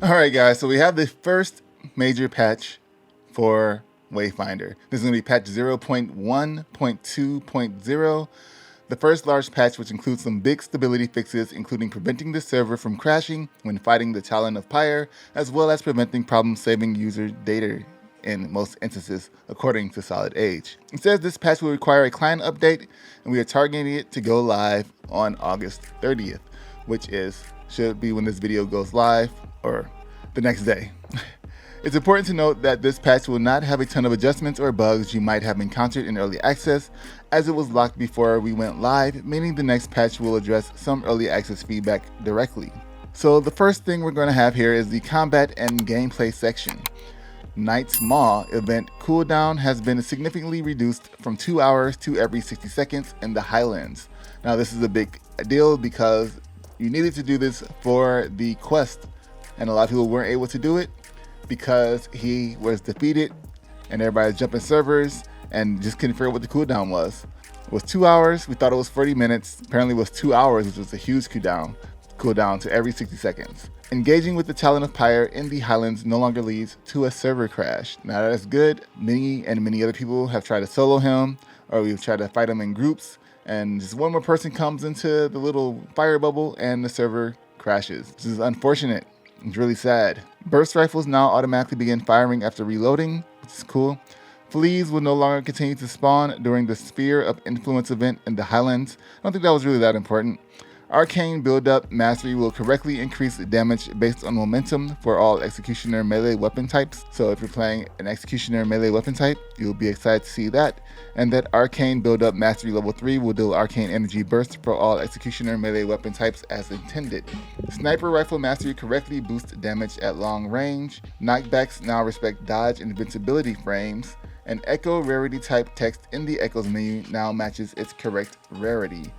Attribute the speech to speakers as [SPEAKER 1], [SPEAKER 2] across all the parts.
[SPEAKER 1] Alright guys, so we have the first major patch for Wayfinder. This is going to be patch 0.1.2.0. The first large patch, which includes some big stability fixes, including preventing the server from crashing when fighting the Talon of Pyre, as well as preventing problem-saving user data in most instances, according to Solid Age. It says this patch will require a client update, and we are targeting it to go live on August 30th, which should be when this video goes live, or the next day. It's important to note that this patch will not have a ton of adjustments or bugs you might have encountered in early access, as it was locked before we went live, meaning the next patch will address some early access feedback directly. So the first thing we're going to have here is the combat and gameplay section. Night's Maw event cooldown has been significantly reduced from 2 hours to every 60 seconds in the Highlands. Now this is a big deal because you needed to do this for the quest, and a lot of people weren't able to do it because he was defeated and everybody was jumping servers and just couldn't figure out what the cooldown was. It was 2 hours. We thought it was 40 minutes. Apparently it was 2 hours, which was a huge cooldown to every 60 seconds. Engaging with the Talon of Pyre in the Highlands no longer leads to a server crash. Now that's good. Many other people have tried to solo him, or we've tried to fight him in groups, and just one more person comes into the little fire bubble and the server crashes. This is unfortunate. It's really sad. Burst rifles now automatically begin firing after reloading, which is cool. Fleas will no longer continue to spawn during the Sphere of Influence event in the Highlands. I don't think that was really that important. Arcane build-up mastery will correctly increase damage based on momentum for all executioner melee weapon types. So if you're playing an executioner melee weapon type, you'll be excited to see that. And that Arcane build-up mastery level 3 will deal arcane energy burst for all executioner melee weapon types as intended. Sniper rifle mastery correctly boosts damage at long range. Knockbacks now respect dodge and invincibility frames. And echo rarity type text in the echoes menu now matches its correct rarity.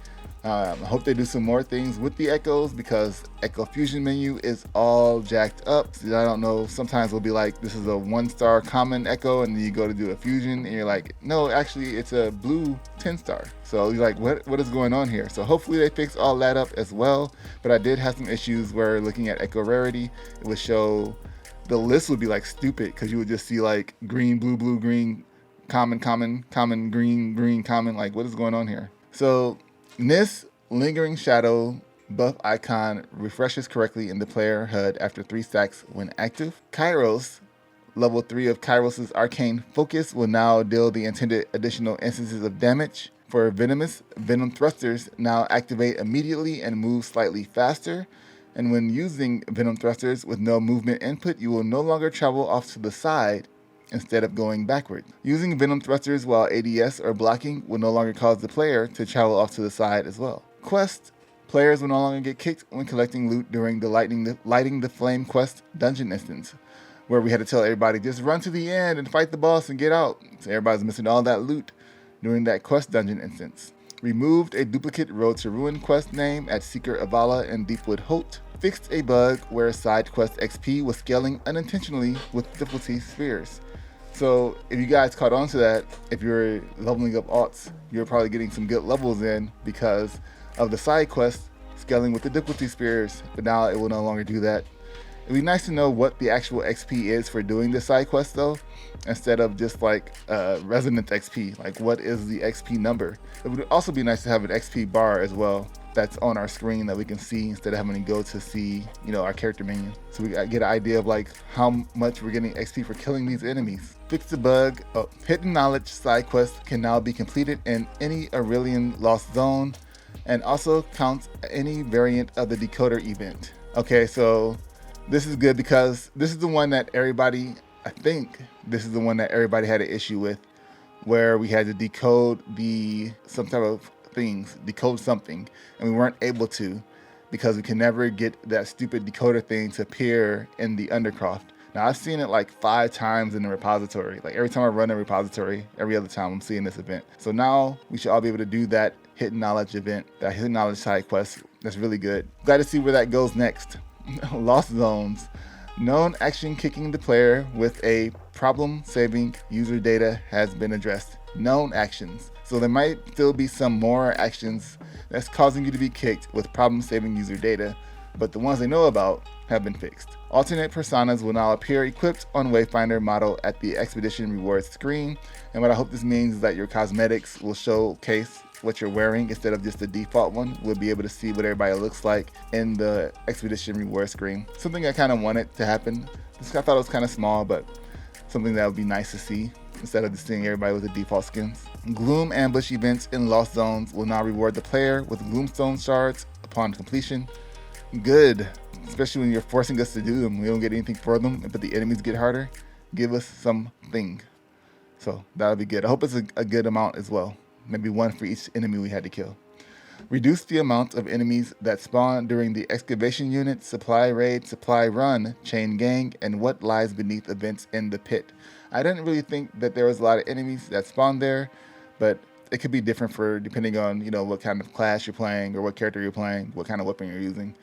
[SPEAKER 1] I hope they do some more things with the echoes, because echo fusion menu is all jacked up. So I don't know, sometimes it'll be like, this is a 1-star common echo, and then you go to do a fusion and you're like, no, actually it's a blue 10-star. So you're like, what is going on here? So hopefully they fix all that up as well. But I did have some issues where looking at echo rarity, it would show, the list would be like stupid, because you would just see like green, blue, blue, green, common, common, common, green, green, common. Like, what is going on here? So Nis Lingering Shadow buff icon refreshes correctly in the player HUD after 3 stacks when active. Kairos, level 3 of Kairos' Arcane Focus will now deal the intended additional instances of damage. For Venomous, Venom Thrusters now activate immediately and move slightly faster. And when using Venom Thrusters with no movement input, you will no longer travel off to the side instead of going backward. Using Venom Thrusters while ADS or blocking will no longer cause the player to travel off to the side as well. Quest, players will no longer get kicked when collecting loot during the Lighting the Flame quest dungeon instance, where we had to tell everybody, just run to the end and fight the boss and get out. So everybody's missing all that loot during that quest dungeon instance. Removed a duplicate Road to Ruin quest name at Seeker Avala and Deepwood Holt. Fixed a bug where side quest XP was scaling unintentionally with difficulty spheres. So if you guys caught on to that, if you're leveling up alts, you're probably getting some good levels in because of the side quest scaling with the difficulty spheres, but now it will no longer do that. It'd be nice to know what the actual XP is for doing the side quest though, instead of just like resonance XP, like what is the XP number? It would also be nice to have an XP bar as well that's on our screen that we can see instead of having to go to see, our character menu. So we get an idea of like how much we're getting XP for killing these enemies. Fix the bug. Hidden Knowledge side quest can now be completed in any Aurelian Lost Zone, and also counts any variant of the decoder event. Okay, so this is good because this is the one that everybody, I think this is the one that everybody had an issue with, where we had to decode some type of things, decode something, and we weren't able to because we can never get that stupid decoder thing to appear in the Undercroft. Now I've seen it like 5 times in the repository. Like every time I run a repository, every other time I'm seeing this event. So now we should all be able to do that Hidden Knowledge event, that Hidden Knowledge side quest. That's really good. Glad to see where that goes next. Lost Zones. Known action kicking the player with a problem saving user data has been addressed. Known actions. So there might still be some more actions that's causing you to be kicked with problem saving user data. but the ones they know about have been fixed. Alternate personas will now appear equipped on Wayfinder model at the Expedition rewards screen, and what I hope this means is that your cosmetics will showcase what you're wearing instead of just the default one. We'll be able to see what everybody looks like in the Expedition reward screen. Something I kind of wanted to happen. I thought it was kind of small, but something that would be nice to see instead of just seeing everybody with the default skins. Gloom ambush events in Lost Zones will now reward the player with Gloomstone shards upon completion. Good, especially when you're forcing us to do them. We don't get anything for them, but the enemies get harder. Give us something. So that'll be good. I hope it's a good amount as well. Maybe one for each enemy we had to kill. Reduce the amount of enemies that spawn during the excavation unit, supply raid, supply run, chain gang, and what lies beneath events in the pit. I didn't really think that there was a lot of enemies that spawned there, but it could be different for depending on, you know, what kind of class you're playing or what character you're playing, what kind of weapon you're using.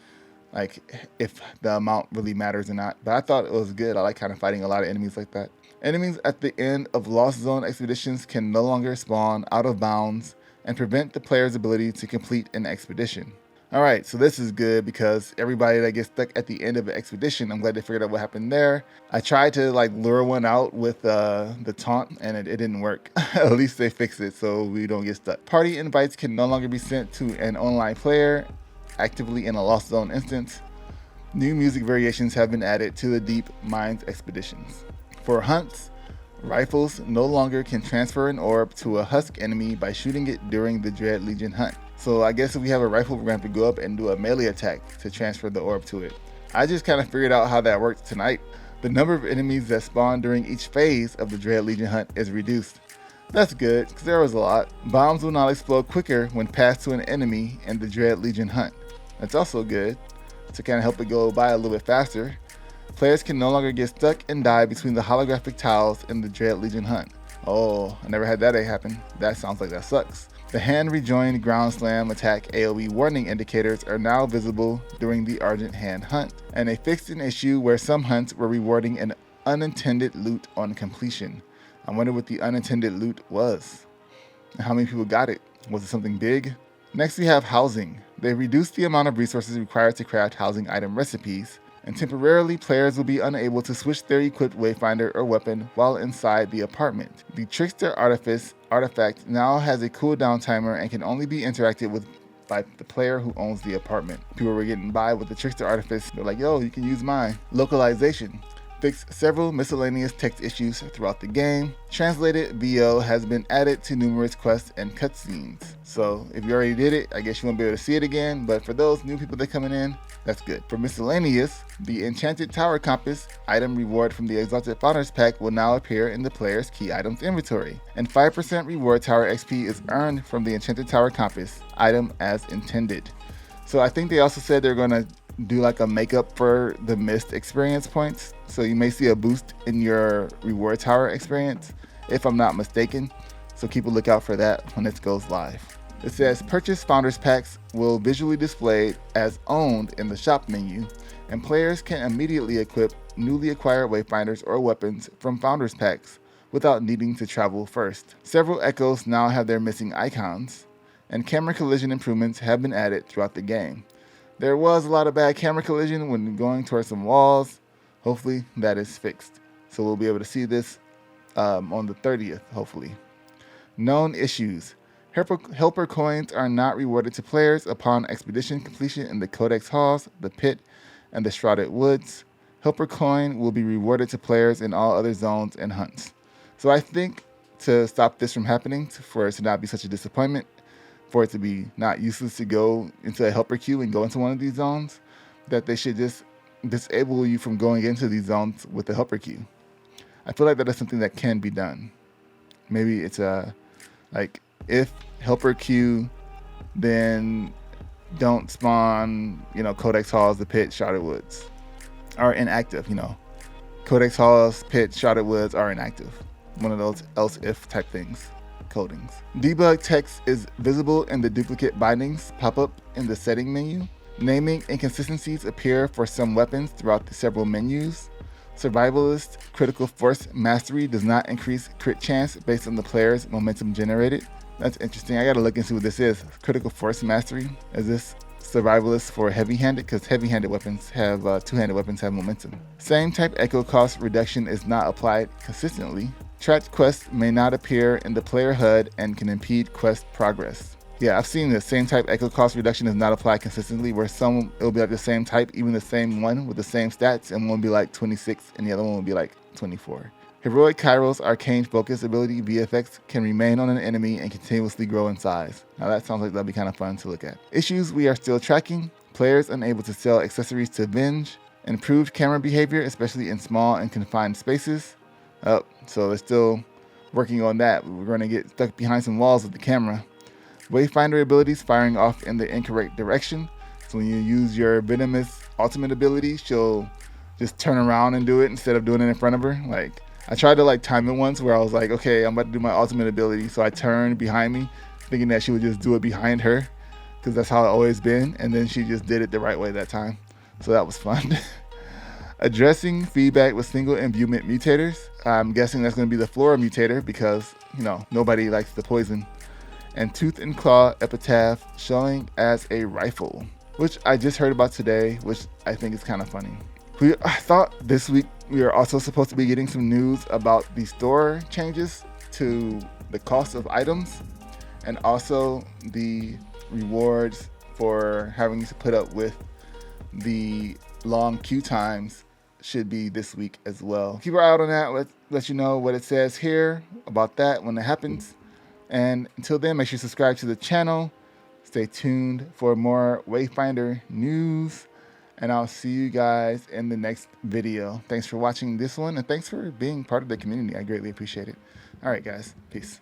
[SPEAKER 1] Like if the amount really matters or not. But I thought it was good. I like kind of fighting a lot of enemies like that. Enemies at the end of Lost Zone expeditions can no longer spawn out of bounds and prevent the player's ability to complete an expedition. Alright, so this is good because everybody that gets stuck at the end of an expedition, I'm glad they figured out what happened there. I tried to like lure one out with the taunt and it didn't work. At least they fixed it so we don't get stuck. Party invites can no longer be sent to an online player actively in a Lost Zone instance. New music variations have been added to the Deep Mines expeditions. For hunts, rifles no longer can transfer an orb to a husk enemy by shooting it during the Dread Legion hunt. So I guess if we have a rifle, we're going to have to go up and do a melee attack to transfer the orb to it. I just kind of figured out how that works tonight. The number of enemies that spawn during each phase of the Dread Legion hunt is reduced. That's good, because there was a lot. Bombs will now explode quicker when passed to an enemy in the Dread Legion hunt. That's also good, to kind of help it go by a little bit faster. Players can no longer get stuck and die between the holographic tiles in the Dread Legion hunt. Oh, I never had that happen. That sounds like that sucks. The hand rejoined ground slam attack AoE warning indicators are now visible during the Argent Hand hunt, and they fixed an issue where some hunts were rewarding an unintended loot on completion. I wonder what the unintended loot was. And how many people got it? Was it something big? Next we have housing. They reduced the amount of resources required to craft housing item recipes, and temporarily players will be unable to switch their equipped Wayfinder or weapon while inside the apartment. The Trickster artifact now has a cooldown timer and can only be interacted with by the player who owns the apartment. People were getting by with the Trickster artifact. They're like, yo, you can use mine. Localization. Fixed several miscellaneous text issues throughout the game. Translated VO has been added to numerous quests and cutscenes. So if you already did it, I guess you won't be able to see it again, but for those new people that are coming in, that's good. For miscellaneous, the Enchanted Tower Compass item reward from the Exalted Founders Pack will now appear in the player's key items inventory, and 5% reward tower XP is earned from the Enchanted Tower Compass item as intended. So I think they also said they're going to do like a makeup for the missed experience points. So you may see a boost in your reward tower experience, if I'm not mistaken. So keep a lookout for that when it goes live. It says purchase Founders Packs will visually display as owned in the shop menu, and players can immediately equip newly acquired Wayfinders or weapons from Founders Packs without needing to travel first. Several echoes now have their missing icons, and camera collision improvements have been added throughout the game. There was a lot of bad camera collision when going towards some walls. Hopefully that is fixed. So we'll be able to see this on the 30th, hopefully. Known issues. Helper coins are not rewarded to players upon expedition completion in the Codex Halls, the Pit, and the Shrouded Woods. Helper coin will be rewarded to players in all other zones and hunts. So I think to stop this from happening, for it to not be such a disappointment, for it to be not useless to go into a helper queue and go into one of these zones, that they should just disable you from going into these zones with the helper queue. I feel like that is something that can be done. Maybe it's like if helper queue, then don't spawn, Codex Halls, the Pit, Shrouded Woods are inactive, Codex Halls, Pit, Shrouded Woods are inactive. One of those else if type things. Codings. Debug text is visible in the duplicate bindings pop-up in the setting menu. Naming inconsistencies appear for some weapons throughout the several menus. Survivalist critical force mastery does not increase crit chance based on the player's momentum generated. That's interesting. I gotta look and see what this is. Critical force mastery. Is this survivalist for heavy-handed, because heavy-handed weapons have two-handed weapons have momentum. Same type echo cost reduction is not applied consistently. Tracked quests may not appear in the player HUD and can impede quest progress. Yeah, I've seen the same type echo cost reduction is not applied consistently, where some it'll be like the same type, even the same one with the same stats, and one will be like 26 and the other one will be like 24. Heroic Kairos Arcane Focus ability VFX can remain on an enemy and continuously grow in size. Now that sounds like that'd be kind of fun to look at. Issues we are still tracking: players unable to sell accessories to Venge, improved camera behavior, especially in small and confined spaces. Oh, so they're still working on that. We're going to get stuck behind some walls with the camera. Wayfinder abilities firing off in the incorrect direction. So when you use your venomous ultimate ability, she'll just turn around and do it instead of doing it in front of her. Like, I tried to like time it once where I was like, okay, I'm about to do my ultimate ability. So I turned behind me thinking that she would just do it behind her, because that's how it always been. And then she just did it the right way that time. So that was fun. Addressing feedback with single imbuement mutators. I'm guessing that's going to be the Flora mutator, because, you know, nobody likes the poison. And Tooth and Claw Epitaph showing as a rifle, which I just heard about today, which I think is kind of funny. I thought this week we are also supposed to be getting some news about the store changes to the cost of items, and also the rewards for having to put up with the long queue times should be this week as well. Keep an eye out on that. Let you know what it says here about that when it happens. And until then, make sure you subscribe to the channel. Stay tuned for more Wayfinder news. And I'll see you guys in the next video. Thanks for watching this one, and thanks for being part of the community. I greatly appreciate it. All right, guys. Peace.